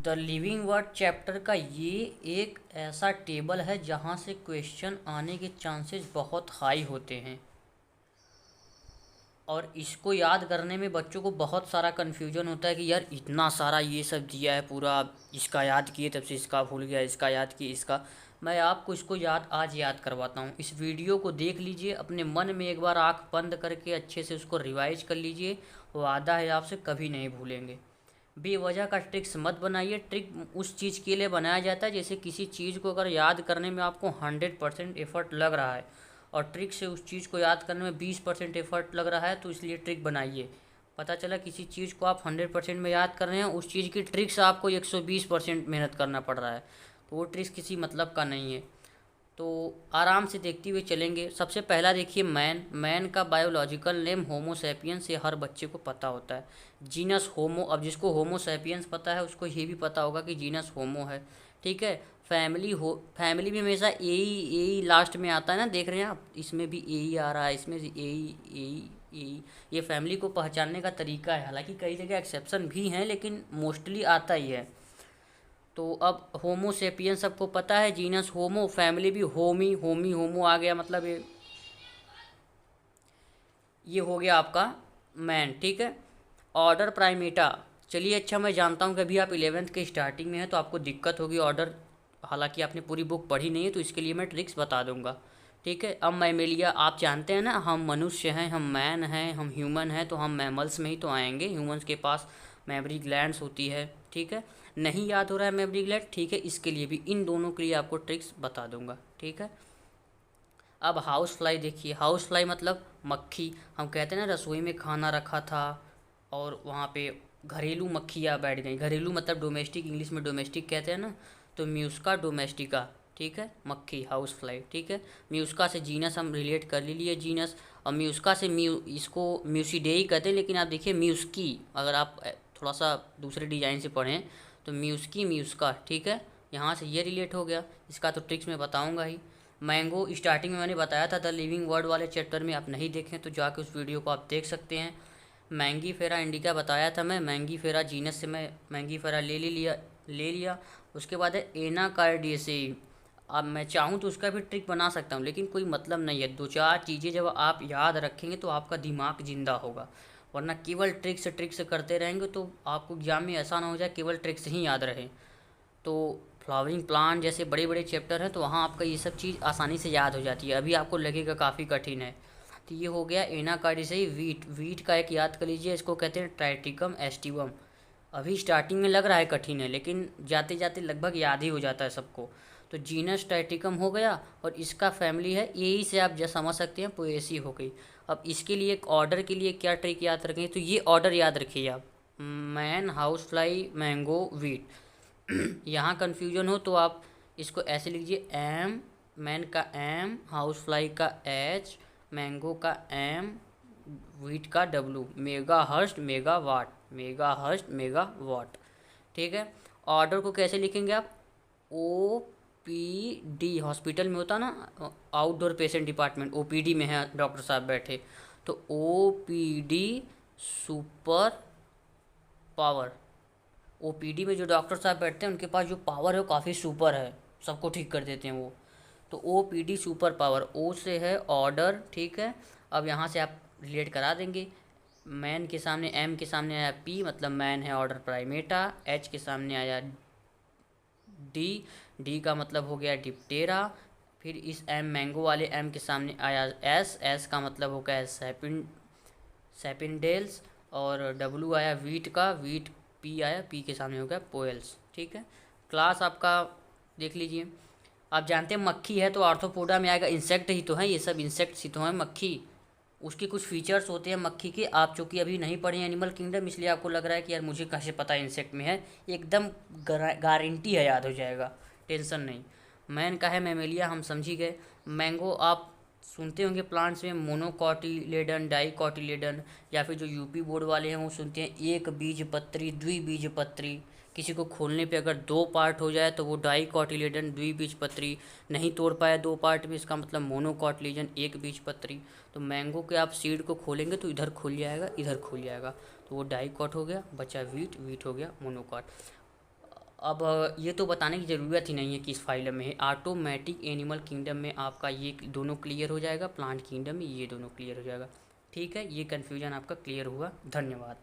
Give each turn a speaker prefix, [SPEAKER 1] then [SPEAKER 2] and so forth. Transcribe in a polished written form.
[SPEAKER 1] The living word chapter का ये एक ऐसा टेबल है जहाँ से क्वेश्चन आने के चांसेस बहुत हाई होते हैं और इसको याद करने में बच्चों को बहुत सारा कन्फ्यूजन होता है कि यार इतना सारा ये सब दिया है पूरा, इसका याद किए तब से इसका भूल गया, इसका याद किए इसका। मैं आपको इसको आज याद करवाता हूँ। इस वीडियो को देख लीजिए, अपने मन में एक बार आँख बंद करके अच्छे से उसको रिवाइज कर लीजिए। वादा है आपसे कभी नहीं भूलेंगे। बेवजह का ट्रिक्स मत बनाइए। ट्रिक उस चीज़ के लिए बनाया जाता है जैसे किसी चीज़ को अगर याद करने में आपको 100% एफर्ट लग रहा है और ट्रिक से उस चीज़ को याद करने में 20% एफर्ट लग रहा है, तो इसलिए ट्रिक बनाइए। पता चला किसी चीज़ को आप 100% में याद कर रहे हैं, उस चीज़ की ट्रिक से आपको 120% मेहनत करना पड़ रहा है, तो वो ट्रिक्स किसी मतलब का नहीं है। तो आराम से देखते हुए चलेंगे। सबसे पहला देखिए, मैन का बायोलॉजिकल नेम होमो सैपियंस, ये हर बच्चे को पता होता है। जीनस होमो, अब जिसको होमो सैपियंस पता है उसको ये भी पता होगा कि जीनस होमो है, ठीक है। फैमिली भी हमेशा ए ही लास्ट में आता है ना, देख रहे हैं आप, इसमें भी ए ही आ रहा है, इसमें भी ए ही। ये फैमिली को पहचानने का तरीका है। हालांकि कई जगह एक्सेप्शन भी हैं लेकिन मोस्टली आता ही है। तो अब होमो सेपियन सबको पता है, जीनस होमो, फैमिली भी होमो आ गया, मतलब ये हो गया आपका मैन, ठीक है। ऑर्डर प्राइमेटा, चलिए अच्छा, मैं जानता हूँ कि अभी आप 11th के स्टार्टिंग में हैं तो आपको दिक्कत होगी ऑर्डर, हालांकि आपने पूरी बुक पढ़ी नहीं है, तो इसके लिए मैं ट्रिक्स बता दूंगा, ठीक है। अब मैमेलिया, आप जानते हैं ना, हम मनुष्य हैं, हम मैन हैं, हम ह्यूमन हैं, तो हम मैमल्स में ही तो आएंगे। ह्यूमंस के पास मेमोरी ग्लैंड्स होती है, ठीक है। नहीं याद हो रहा है मेमोरी ग्लैंड, ठीक है, इसके लिए भी, इन दोनों के लिए आपको ट्रिक्स बता दूंगा, ठीक है। अब हाउस फ्लाई देखिए, हाउस फ्लाई मतलब मक्खी। हम कहते हैं ना, रसोई में खाना रखा था और वहाँ पे घरेलू मक्खियाँ बैठ गई। घरेलू मतलब डोमेस्टिक, इंग्लिश में डोमेस्टिक कहते हैं ना, तो म्यूस्का डोमेस्टिका, ठीक है, मक्खी, हाउस फ्लाई, ठीक है। म्यूस्का से जीनस हम रिलेट कर लिए, जीनस। और म्यूस्का से इसको म्यूसिडेई कहते हैं, लेकिन आप देखिए म्यूस्की, अगर आप थोड़ा सा दूसरे डिजाइन से पढ़ें तो म्यूस्की, म्यूस्का, ठीक है। यहाँ से ये रिलेट हो गया, इसका तो ट्रिक्स मैं बताऊँगा ही। मैंगो स्टार्टिंग में मैंने बताया था, द लिविंग वर्ड वाले चैप्टर में, आप नहीं देखें तो जाके उस वीडियो को आप देख सकते हैं। मैंगी फेरा इंडिका बताया था मैं, मैंगी फेरा जीनस से मैं मैंगी फेरा ले लिया। उसके बाद है एनाकार्डियेसी। अब मैं चाहूँ तो उसका भी ट्रिक बना सकता हूँ, लेकिन कोई मतलब नहीं है। दो चार चीज़ें जब आप याद रखेंगे तो आपका दिमाग जिंदा होगा, वरना केवल ट्रिक्स करते रहेंगे तो आपको एग्जाम में ऐसा ना हो जाए केवल ट्रिक्स ही याद रहे। तो फ्लावरिंग प्लांट जैसे बड़े बड़े चैप्टर हैं तो वहाँ आपका ये सब चीज़ आसानी से याद हो जाती है। अभी आपको लगेगा काफ़ी कठिन है, तो ये हो गया एनाकार्डी से ही। वीट का एक याद कर लीजिए, इसको कहते हैं ट्राइटिकम एस्टिवम। अभी स्टार्टिंग में लग रहा है कठिन है, लेकिन जाते जाते लगभग याद ही हो जाता है सबको। तो जीनस ट्राइटिकम हो गया और इसका फैमिली है, यही से आप जो समझ सकते हैं पोएसी हो गई। अब इसके लिए एक ऑर्डर के लिए क्या ट्रिक याद रखें, तो ये ऑर्डर याद रखिए आप, man, house fly, mango, wheat. यहाँ कन्फ्यूजन हो तो आप इसको ऐसे लीजिए, एम, मैन का एम, हाउस फ्लाई का एच, मैंगो का एम, वीट का W, megahertz megawatt, megahertz megawatt, ठीक है। ऑर्डर को कैसे लिखेंगे आप, ओ पी डी, हॉस्पिटल में होता ना outdoor patient department, O P D में है डॉक्टर साहब बैठे, तो ओ पी डी सुपर पावर। ओपीडी में जो डॉक्टर साहब बैठते हैं उनके पास जो पावर है वो काफ़ी सुपर है, सबको ठीक कर देते हैं वो। तो ओपीडी सुपर पावर, ओ से है ऑर्डर, ठीक है। अब यहाँ से आप रिलेट करा देंगे, मैन के सामने, एम के सामने आया पी, मतलब मैन है ऑर्डर प्राइमेटा। एच के सामने आया डी, डी का मतलब हो गया डिप्टेरा। फिर इस एम, मैंगो वाले एम के सामने आया एस, एस का मतलब हो गया सैपिनडेल्स। और डब्लू आया वीट का, वीट, पी आया, पी के सामने हो गया पोएल्स, ठीक है। क्लास आपका देख लीजिए, आप जानते हैं मक्खी है तो आर्थ्रोपोडा में आएगा, इंसेक्ट ही तो है, ये सब इंसेक्ट्स ही तो हैं मक्खी। उसके कुछ फीचर्स होते हैं मक्खी के, आप चूँकि अभी नहीं पढ़े एनिमल किंगडम इसलिए आपको लग रहा है कि यार मुझे कैसे पता है इंसेक्ट में है, एकदम गारंटी है याद हो जाएगा, टेंशन नहीं। मैन का है मैमेलिया, हम समझी गए। मैंगो आप सुनते होंगे प्लांट्स में मोनोकॉटिलेडन, डाइकॉटिलेडन, या फिर जो यूपी बोर्ड वाले हैं वो सुनते हैं एक बीजपत्री, द्विबीजपत्री। किसी को खोलने पे अगर दो पार्ट हो जाए तो वो डाइकॉटिलेडन, द्विबीजपत्री। नहीं तोड़ पाया दो पार्ट में, इसका मतलब मोनोकॉटिलेडन, एक बीजपत्री। तो मैंगो के आप सीड को खोलेंगे तो इधर खुल जाएगा, इधर खुल जाएगा, तो वो डाइकॉट हो गया, बचा वीट, वीट हो गया मोनोकॉट। अब ये तो बताने की ज़रूरत ही नहीं है कि इस फाइल में है। ऑटोमेटिक एनिमल किंगडम में आपका ये दोनों क्लियर हो जाएगा, प्लांट किंगडम में ये दोनों क्लियर हो जाएगा। ठीक है, ये कन्फ्यूजन आपका क्लियर हुआ। धन्यवाद।